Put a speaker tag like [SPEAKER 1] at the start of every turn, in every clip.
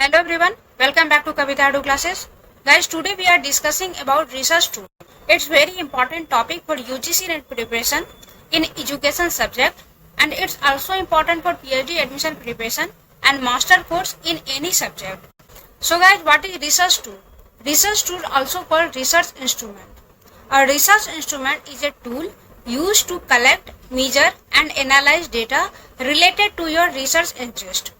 [SPEAKER 1] Hello everyone, welcome back to Kavita Edu classes. Guys, today we are discussing about research tool. It's very important topic for UGC NET preparation in education subject, and it's also important for PhD admission preparation and master course in any subject. So guys, what is research tool? Research tool also called research instrument. A research instrument is a tool used to collect, measure and analyze data related to your research interest.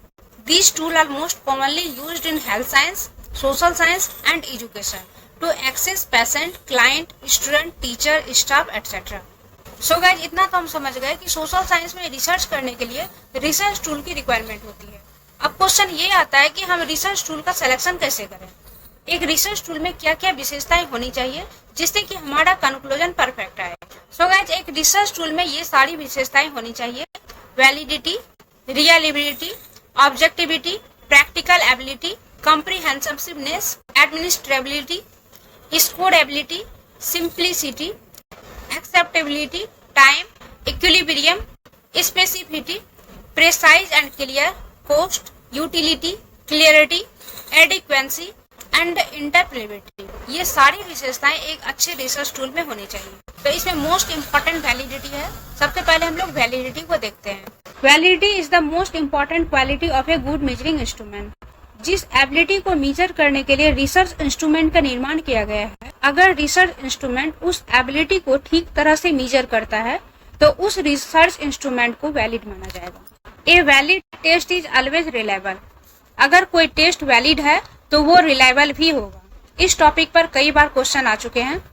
[SPEAKER 1] These tools are most commonly used in health science, social science and education to access patient, client, student, teacher, staff, etc. So guys, इतना तो हम समझ गए कि social science में research करने के लिए रिसर्च टूल की रिक्वायरमेंट होती है। अब क्वेश्चन ये आता है कि हम रिसर्च टूल का सिलेक्शन कैसे करें। एक रिसर्च टूल में क्या क्या विशेषताएं होनी चाहिए जिससे कि हमारा कंक्लूजन परफेक्ट आए। सो गाइस, एक रिसर्च टूल में ये सारी विशेषताएं होनी चाहिए: validity, reliability, objectivity, practical ability, comprehensiveness, administrability, scorability, simplicity, acceptability, time, equilibrium, specificity, precise and clear, cost, utility, clarity, adequacy and interpretability. ये सारी विशेषताएं एक अच्छे रिसर्च टूल में होनी चाहिए। तो इसमें मोस्ट इम्पोर्टेंट वैलिडिटी है। सबसे पहले हम लोग वैलिडिटी को देखते हैं। Validity is the most important quality of a good measuring instrument. जिस एबिलिटी को मेजर करने के लिए रिसर्च इंस्ट्रूमेंट का निर्माण किया गया है, अगर रिसर्च इंस्ट्रूमेंट उस एबिलिटी को ठीक तरह से मेजर करता है तो उस रिसर्च इंस्ट्रूमेंट को वैलिड माना जाएगा। A valid test is always reliable. अगर कोई टेस्ट वैलिड है तो वो रिलायबल भी होगा। इस टॉपिक पर कई बार क्वेश्चन आ चुके हैं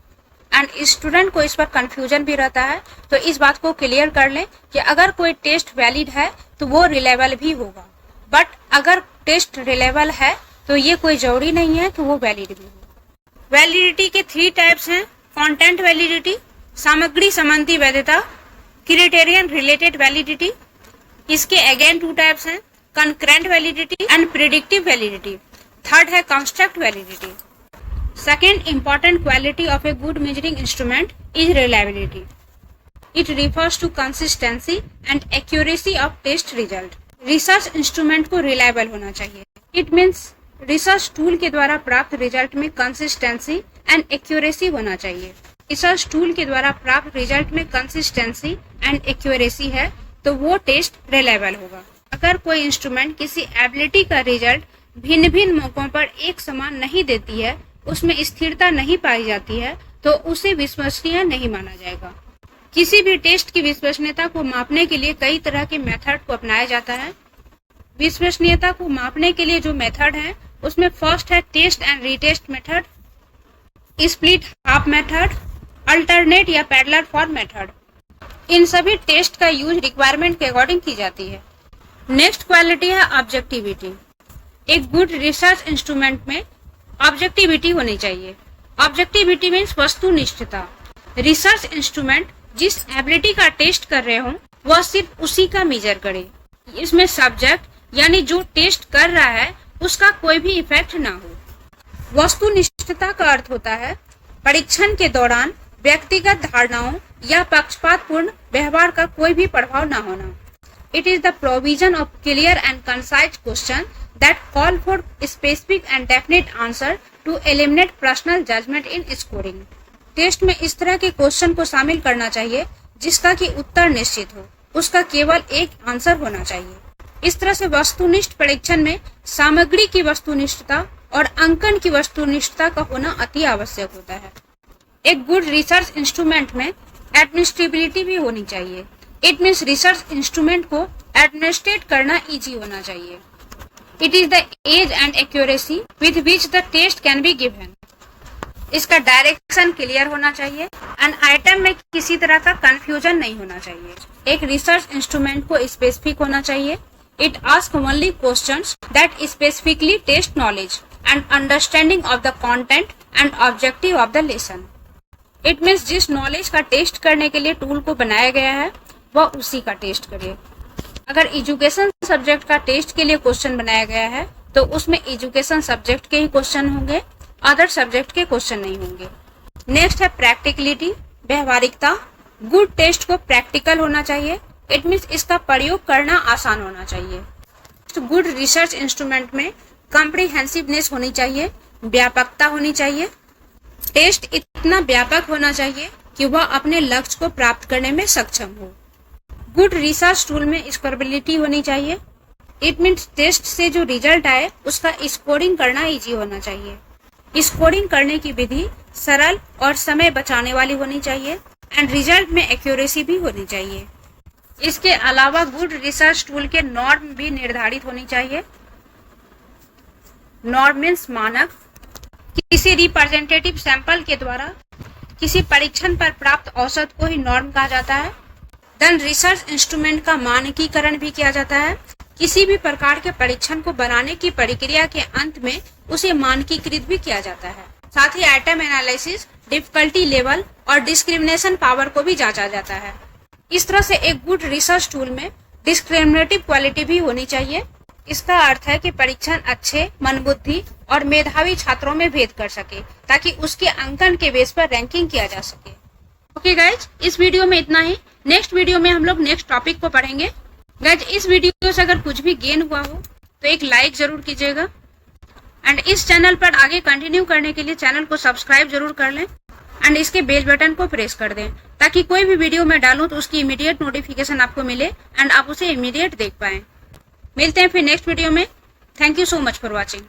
[SPEAKER 1] एंड स्टूडेंट को इस पर कंफ्यूजन भी रहता है। तो इस बात को क्लियर कर लें कि अगर कोई टेस्ट वैलिड है तो वो रिलायबल भी होगा, बट अगर टेस्ट रिलायबल है तो ये कोई जरूरी नहीं है कि वो वैलिड भी हो। वैलिडिटी के 3 टाइप्स हैं: कंटेंट वैलिडिटी, सामग्री संबंधी वैधता, क्राइटेरियन रिलेटेड वैलिडिटी। इसके अगेन 2 टाइप्स हैं: concurrent validity and predictive validity. Third है construct validity. Second important quality of a good measuring instrument is reliability. It refers to consistency and accuracy of test result. Research instrument को reliable होना चाहिए। It means research tool के द्वारा प्राप्त result में consistency and accuracy होना चाहिए। Research tool के द्वारा प्राप्त result में consistency and accuracy है तो वो test reliable होगा। अगर कोई instrument किसी ability का result भिन्न भिन्न मौकों पर एक समान नहीं देती है, उसमें स्थिरता नहीं पाई जाती है, तो उसे विश्वसनीय नहीं माना जाएगा। किसी भी टेस्ट की विश्वसनीयता को मापने के लिए कई तरह के मेथड को अपनाया जाता है। विश्वसनीयता को मापने के लिए जो मेथड है उसमें फर्स्ट है test and retest method, split half method, alternate या पैरेलल फॉर्म मेथड। इन सभी टेस्ट का यूज रिक्वायरमेंट के अकॉर्डिंग की जाती है। नेक्स्ट क्वालिटी है ऑब्जेक्टिविटी। एक गुड रिसर्च इंस्ट्रूमेंट में ऑब्जेक्टिविटी होनी चाहिए। ऑब्जेक्टिविटी मीन्स वस्तुनिष्ठता। रिसर्च इंस्ट्रूमेंट जिस एबिलिटी का टेस्ट कर रहे हो वह सिर्फ उसी का मेजर करे। इसमें सब्जेक्ट यानी जो टेस्ट कर रहा है उसका कोई भी इफेक्ट ना हो। वस्तुनिष्ठता का अर्थ होता है परीक्षण के दौरान व्यक्तिगत धारणाओं या पक्षपातपूर्ण व्यवहार का कोई भी प्रभाव न होना। It is the provision of clear and concise question that call for specific and definite answer to eliminate personal judgment in scoring. Test में इस तरह के क्वेश्चन को शामिल करना चाहिए जिसका कि उत्तर निश्चित हो, उसका केवल एक आंसर होना चाहिए। इस तरह से वस्तुनिष्ठ परीक्षण में सामग्री की वस्तुनिष्ठता और अंकन की वस्तुनिष्ठता का होना अति आवश्यक होता है। एक गुड रिसर्च इंस्ट्रूमेंट में एडमिनिस्ट्रेबिलिटी भी होनी चाहिए। इट मीन्स रिसर्च इंस्ट्रूमेंट को एडमिनिस्ट्रेट करना इजी होना चाहिए। It is the age and accuracy with which the test can be given. इसका डायरेक्शन क्लियर होना चाहिए एंड आइटम में किसी तरह का कंफ्यूजन नहीं होना चाहिए। एक रिसर्च इंस्ट्रूमेंट को स्पेसिफिक होना चाहिए। It asks only questions that specifically test knowledge and understanding of the content and objective of the lesson. It means जिस नॉलेज का टेस्ट करने के लिए टूल को बनाया गया है वह उसी का टेस्ट करे। अगर एजुकेशन सब्जेक्ट का टेस्ट के लिए क्वेश्चन बनाया गया है तो उसमें एजुकेशन सब्जेक्ट के ही क्वेश्चन होंगे, अदर सब्जेक्ट के क्वेश्चन नहीं होंगे। नेक्स्ट है प्रैक्टिकलिटी, व्यवहारिकता। गुड टेस्ट को प्रैक्टिकल होना चाहिए। इट मीन्स इसका प्रयोग करना आसान होना चाहिए। गुड रिसर्च इंस्ट्रूमेंट में कॉम्प्रिहेंसिवनेस होनी चाहिए, व्यापकता होनी चाहिए। टेस्ट इतना व्यापक होना चाहिए कि वह अपने लक्ष्य को प्राप्त करने में सक्षम हो। गुड रिसर्च टूल में स्कोरेबिलिटी होनी चाहिए। इट मीन्स टेस्ट से जो रिजल्ट आए उसका स्कोरिंग करना इजी होना चाहिए। स्कोरिंग करने की विधि सरल और समय बचाने वाली होनी चाहिए एंड रिजल्ट में एक्यूरेसी भी होनी चाहिए। इसके अलावा गुड रिसर्च टूल के नॉर्म भी निर्धारित होनी चाहिए। नॉर्म मीन्स मानक। किसी रिप्रेजेंटेटिव सैंपल के द्वारा किसी परीक्षण पर प्राप्त औसत को ही नॉर्म कहा जाता है। देन रिसर्च इंस्ट्रूमेंट का मानकीकरण भी किया जाता है। किसी भी प्रकार के परीक्षण को बनाने की प्रक्रिया के अंत में उसे मानकीकृत भी किया जाता है। साथ ही आइटम एनालिसिस, डिफिकल्टी लेवल और डिस्क्रिमिनेशन पावर को भी जांचा जाता है। इस तरह से एक गुड रिसर्च टूल में डिस्क्रिमिनेटिव क्वालिटी भी होनी चाहिए। इसका अर्थ है कि परीक्षण अच्छे, मनबुद्धि और मेधावी छात्रों में भेद कर सके ताकि उसके अंकन के बेस पर रैंकिंग किया जा सके। ओके गाइज, इस वीडियो में इतना ही। नेक्स्ट वीडियो में हम लोग नेक्स्ट टॉपिक को पढ़ेंगे। गाइज, इस वीडियो से अगर कुछ भी गेन हुआ हो तो एक लाइक जरूर कीजिएगा एंड इस चैनल पर आगे कंटिन्यू करने के लिए चैनल को सब्सक्राइब जरूर कर लें एंड इसके बेल बटन को प्रेस कर दें ताकि कोई भी वीडियो मैं डालूं तो उसकी इमीडिएट नोटिफिकेशन आपको मिले एंड आप उसे इमीडिएट देख पाएं। मिलते हैं फिर नेक्स्ट वीडियो में। Thank you so much for watching.